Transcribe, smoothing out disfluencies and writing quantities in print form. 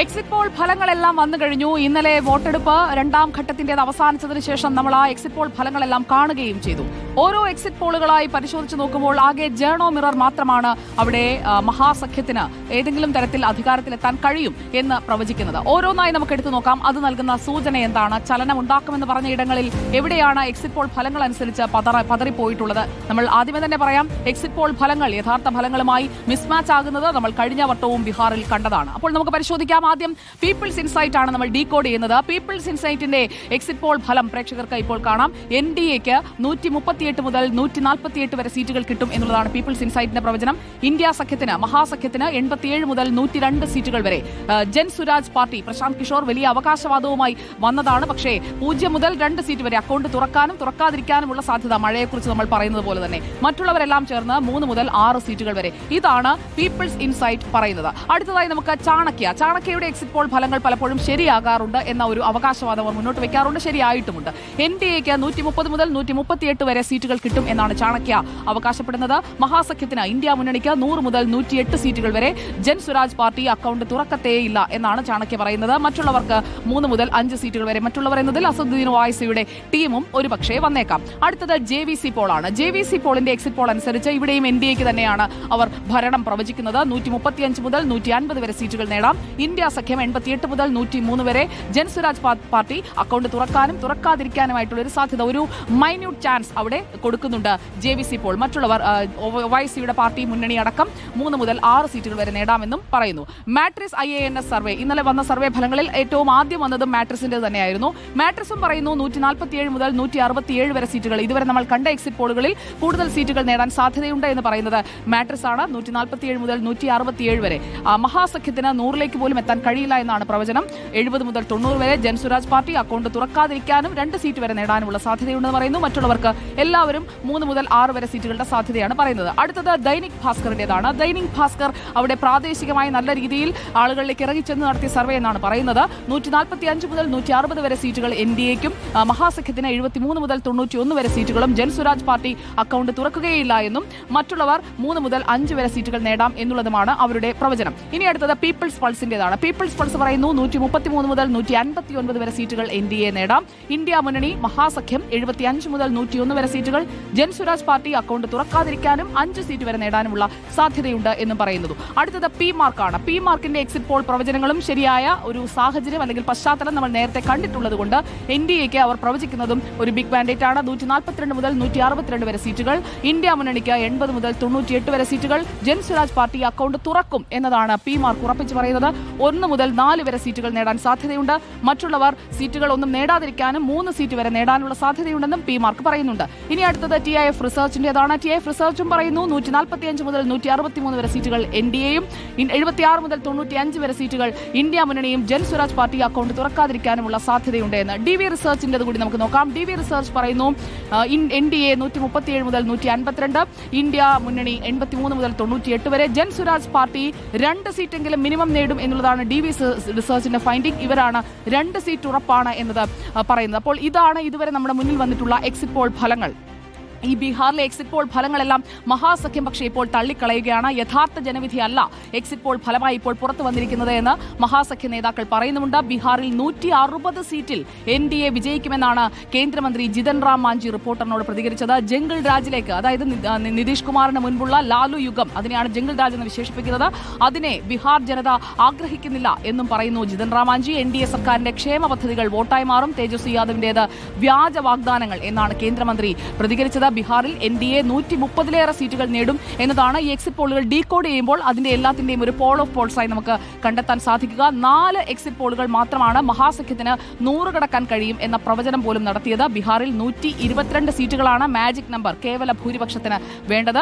Exit poll ഫലങ്ങളെല്ലാം വന്നു കഴിഞ്ഞു. ഇന്നലെ വോട്ടെടുപ്പ് രണ്ടാം ഘട്ടത്തിന്റേത് അവസാനിച്ചതിന് ശേഷം നമ്മൾ ആ എക്സിറ്റ് പോൾ ഫലങ്ങളെല്ലാം കാണുകയും ചെയ്തു. ഓരോ എക്സിറ്റ് പോളുകളായി പരിശോധിച്ച് നോക്കുമ്പോൾ ആകെ ജേണോ മിറർ മാത്രമാണ് അവിടെ മഹാസഖ്യത്തിന് ഏതെങ്കിലും തരത്തിൽ അധികാരത്തിലെത്താൻ കഴിയും എന്ന് പ്രവചിക്കുന്നത്. ഓരോന്നായി നമുക്ക് എടുത്തു നോക്കാം. അത് നൽകുന്ന സൂചന എന്താണ്? ചലനം ഉണ്ടാക്കുമെന്ന് പറഞ്ഞ ഇടങ്ങളിൽ എവിടെയാണ് എക്സിറ്റ് പോൾ ഫലങ്ങൾ അനുസരിച്ച് പതറിപ്പോയിട്ടുള്ളത്? നമ്മൾ ആദ്യമേ തന്നെ പറയാം, എക്സിറ്റ് പോൾ ഫലങ്ങൾ യഥാർത്ഥ ഫലങ്ങളുമായി മിസ്മാച്ച് ആകുന്നത് നമ്മൾ കഴിഞ്ഞ വട്ടവും ബീഹാറിൽ കണ്ടതാണ്. അപ്പോൾ നമുക്ക് പരിശോധിക്കാം. ആദ്യം പീപ്പിൾസ് ഇൻസൈറ്റ് ആണ് നമ്മൾ ഡീകോഡ് ചെയ്യുന്നത്. പീപ്പിൾസ് ഇൻസൈറ്റിന്റെ എക്സിറ്റ് പോൾ ഫലം പ്രേക്ഷകർക്ക് ഇപ്പോൾ കാണാം. NDAക്ക് 138 മുതൽ 148 വരെ സീറ്റുകൾ കിട്ടും എന്നുള്ളതാണ് പീപ്പിൾസ് ഇൻസൈറ്റിന്റെ പ്രവചനം. ഇന്ത്യ സഖ്യത്തിന്, മഹാസഖ്യത്തിന് 87 മുതൽ 102 സീറ്റുകൾ വരെ. ജൻ സുരാജ് പാർട്ടി, പ്രശാന്ത് കിഷോർ വലിയ അവകാശവാദവുമായി വന്നതാണ്. പക്ഷേ 0 മുതൽ 2 സീറ്റ് വരെ അക്കൗണ്ട് തുറക്കാനും തുറക്കാതിരിക്കാനുമുള്ള സാധ്യത, മഴയെക്കുറിച്ച് നമ്മൾ പറയുന്നത് പോലെ തന്നെ. മറ്റുള്ളവരെല്ലാം ചേർന്ന് 3 മുതൽ 6 സീറ്റുകൾ വരെ. ഇതാണ് പീപ്പിൾസ് ഇൻസൈറ്റ് പറയുന്നത്. അടുത്തതായി നമുക്ക് ചാണക്യയുടെ എക്സിറ്റ് പോൾ ഫലങ്ങൾ പലപ്പോഴും ശരിയാകാറുണ്ട് എന്ന ഒരു അവകാശവാദം അവർ മുന്നോട്ട് വെക്കാറുണ്ട്. ശരിയായിട്ടുമുണ്ട്. NDAക്ക് 130 മുതൽ 138 വരെ സീറ്റുകൾ കിട്ടും എന്നാണ് ചാണക്യ അവകാശപ്പെടുന്നത്. മഹാസഖ്യത്തിന്, ഇന്ത്യ മുന്നണിക്ക് 100 മുതൽ 108 സീറ്റുകൾ വരെ. ജൻ സുരാജ് പാർട്ടി അക്കൗണ്ട് തുറക്കത്തേയില്ല എന്നാണ് ചാണക്യ പറയുന്നത്. മറ്റുള്ളവർക്ക് 3 മുതൽ 5 സീറ്റുകൾ വരെ. മറ്റുള്ളവർ എന്നതിൽ അസദുദ്ദീൻ ഓവൈസിയുടെ ടീമും ഒരുപക്ഷെ വന്നേക്കാം. അടുത്തത് JVC പോളാണ്. JVC പോളിന്റെ എക്സിറ്റ് പോൾ അനുസരിച്ച് ഇവിടെയും NDAക്ക് തന്നെയാണ് അവർ ഭരണം പ്രവചിക്കുന്നത്. 135 മുതൽ 150 വരെ സീറ്റുകൾ നേടാം. ഇന്ത്യ സഖ്യം 88 മുതൽ 103 വരെ. ജൻ സുരാജ് പാർട്ടി അക്കൗണ്ട് തുറക്കാനും തുറക്കാതിരിക്കാനുമായിട്ടുള്ള ഒരു സാധ്യത, ഒരു മൈന്യൂട്ട് ചാൻസ് അവിടെ കൊടുക്കുന്നുണ്ട് JVC പോൾ. മറ്റുള്ളവർ ഒവൈസിയുടെ പാർട്ടി മുന്നണി അടക്കം 3 മുതൽ 6 സീറ്റുകൾ വരെ നേടാമെന്നും പറയുന്നു. മാട്രിസ് IANS സർവേ, ഇന്നലെ വന്ന സർവേ ഫലങ്ങളിൽ ഏറ്റവും ആദ്യം വന്നതും മാട്രിസിന്റെ തന്നെയായിരുന്നു. മാട്രിസും പറയുന്നു 147 മുതൽ 167 വരെ സീറ്റുകൾ. ഇതുവരെ നമ്മൾ കണ്ട എക്സിറ്റ് പോളുകളിൽ കൂടുതൽ സീറ്റുകൾ നേടാൻ സാധ്യതയുണ്ട് എന്ന് പറയുന്നത് മാട്രിസ് ആണ്. 147 മുതൽ 167 വരെ. മഹാസഖ്യത്തിന് 100ലേക്ക് പോലും എത്താൻ കഴിയില്ല എന്നാണ് പ്രവചനം. 70 മുതൽ 90 വരെ. ജൻ സുരാജ് പാർട്ടി അക്കൗണ്ട് തുറക്കാതിരിക്കാനും 2 സീറ്റ് വരെ നേടാനുമുള്ള സാധ്യതയുണ്ടെന്ന് പറയുന്നു. മറ്റുള്ളവർക്ക് എല്ലാവരും 3 മുതൽ 6 വരെ സീറ്റുകളുടെ സാധ്യതയാണ് പറയുന്നത്. അടുത്തത് ദൈനിക് ഭാസ്കറിന്റേതാണ്. ദൈനിക് ഭാസ്കർ അവിടെ പ്രാദേശികമായി നല്ല രീതിയിൽ ആളുകളിലേക്ക് ഇറങ്ങിച്ചെന്ന് നടത്തിയ സർവേ എന്നാണ് പറയുന്നത്. 145 മുതൽ 160 വരെ സീറ്റുകൾ NDAക്കും, മഹാസഖ്യത്തിന് 73 മുതൽ 91 വരെ സീറ്റുകളും. ജൻ സുരാജ് പാർട്ടി അക്കൗണ്ട് തുറക്കുകയില്ല എന്നും മറ്റുള്ളവർ 3 മുതൽ 5 വരെ സീറ്റുകൾ നേടാം എന്നുള്ളതുമാണ് അവരുടെ പ്രവചനം. ഇനി അടുത്തത് പീപ്പിൾസ് പൾസിന്റേതാണ്. പീപ്പിൾസ് പൾസ് പറയുന്നു 133 മുതൽ 159 വരെ സീറ്റുകൾ NDA നേടാം. ഇന്ത്യ മുന്നണി, മഹാസഖ്യം 75 മുതൽ 101 വരെ സീറ്റുകൾ. ജൻ സുരാജ് പാർട്ടി അക്കൗണ്ട് തുറക്കാതിരിക്കാനും 5 സീറ്റ് വരെ നേടാനുമുള്ള സാധ്യതയുണ്ട് എന്നും പറയുന്നു. അടുത്തത് PMARK-ആണ്. PMARK-ന്റെ എക്സിറ്റ് പോൾ പ്രവചനങ്ങളും ശരിയായ ഒരു സാഹചര്യം അല്ലെങ്കിൽ പശ്ചാത്തലം നമ്മൾ നേരത്തെ കണ്ടിട്ടുള്ളത് കൊണ്ട് NDAക്ക് അവർ പ്രവചിക്കുന്നതും ഒരു ബിഗ് മാൻഡേറ്റ് ആണ്. 142 മുതൽ 162 വരെ സീറ്റുകൾ. ഇന്ത്യ മുന്നണിക്ക് 80 മുതൽ 98 വരെ സീറ്റുകൾ. ജൻ സുരാജ് പാർട്ടി അക്കൗണ്ട് തുറക്കും എന്നതാണ് PMARK ഉറപ്പിച്ചു പറയുന്നത്. 1 മുതൽ 4 വരെ സീറ്റുകൾ നേടാൻ സാധ്യതയുണ്ട്. മറ്റുള്ളവർ സീറ്റുകൾ ഒന്നും നേടാതിരിക്കാനും 3 സീറ്റ് വരെ നേടാനുള്ള സാധ്യതയുണ്ടെന്നും PMARK പറയുന്നുണ്ട്. ഇനി അടുത്തത് TIF റിസർച്ചിന്റേതാണ്. TIF റിസർച്ചും പറയുന്നു 145 മുതൽ 163 വരെ സീറ്റുകൾ NDAയും, 76 മുതൽ 95 വരെ സീറ്റുകൾ ഇന്ത്യ മുന്നണിയും. ജൻ സുരാജ് പാർട്ടി അക്കൗണ്ട് തുറക്കാതിരിക്കാനുമുള്ള സാധ്യതയുണ്ട് എന്ന്. DV റിസർച്ചിന്റേത് കൂടി നമുക്ക് നോക്കാം. DV റിസർച്ച് പറയുന്നു NDA 137 മുതൽ 152, ഇന്ത്യ മുന്നണി 83 മുതൽ 98 വരെ. ജൻ സുരാജ് പാർട്ടി 2 സീറ്റെങ്കിലും മിനിമം നേടും എന്നുള്ളതാണ് DV റിസർച്ചിന്റെ ഫൈൻഡിംഗ്. ഇവരാണ് 2 സീറ്റ് ഉറപ്പാണ് എന്നത് പറയുന്നത്. അപ്പോൾ ഇതാണ് ഇതുവരെ നമ്മുടെ മുന്നിൽ വന്നിട്ടുള്ള എക്സിറ്റ് പോൾ ഫലങ്ങൾ. ഈ ബീഹാറിലെ എക്സിറ്റ് പോൾ ഫലങ്ങളെല്ലാം മഹാസഖ്യം പക്ഷേ ഇപ്പോൾ തള്ളിക്കളയുകയാണ്. യഥാർത്ഥ ജനവിധി അല്ല എക്സിറ്റ് പോൾ ഫലമായി ഇപ്പോൾ പുറത്തു വന്നിരിക്കുന്നത് എന്ന് മഹാസഖ്യ നേതാക്കൾ പറയുന്നുമുണ്ട്. ബീഹാറിൽ 160 സീറ്റിൽ NDA വിജയിക്കുമെന്നാണ് കേന്ദ്രമന്ത്രി ജിതൻ റാം മാഞ്ചി റിപ്പോർട്ടറിനോട് പ്രതികരിച്ചത്. ജംഗിൾ രാജിലേക്ക്, അതായത് നിതീഷ് കുമാറിന് മുൻപുള്ള ലാലു യുഗം, അതിനെയാണ് ജംഗിൾ രാജ് എന്ന് വിശേഷിപ്പിക്കുന്നത്. അതിനെ ബീഹാർ ജനത ആഗ്രഹിക്കുന്നില്ല എന്നും പറയുന്നു ജിതൻ റാം മാഞ്ചി. NDA സർക്കാരിന്റെ ക്ഷേമ പദ്ധതികൾ വോട്ടായി മാറും. തേജസ്വി യാദവിന്റേത് വ്യാജ വാഗ്ദാനങ്ങൾ എന്നാണ് കേന്ദ്രമന്ത്രി പ്രതികരിച്ചത്. ബീഹാറിൽ NDA 130ലേറെ സീറ്റുകൾ നേടും എന്നതാണ് ഈ എക്സിറ്റ് പോളുകൾ ഡീകോഡ് ചെയ്യുമ്പോൾ അതിന്റെ എല്ലാത്തിന്റെയും ഒരു പോൾ ഓഫ് പോൾസായി നമുക്ക് കണ്ടെത്താൻ സാധിക്കുക. 4 എക്സിറ്റ് പോളുകൾ മാത്രമാണ് മഹാസഖ്യത്തിന് 100 കടക്കാൻ കഴിയും എന്ന പ്രവചനം പോലും നടത്തിയത്. ബീഹാറിൽ 122 സീറ്റുകളാണ് മാജിക് നമ്പർ, കേവല ഭൂരിപക്ഷത്തിന് വേണ്ടത്.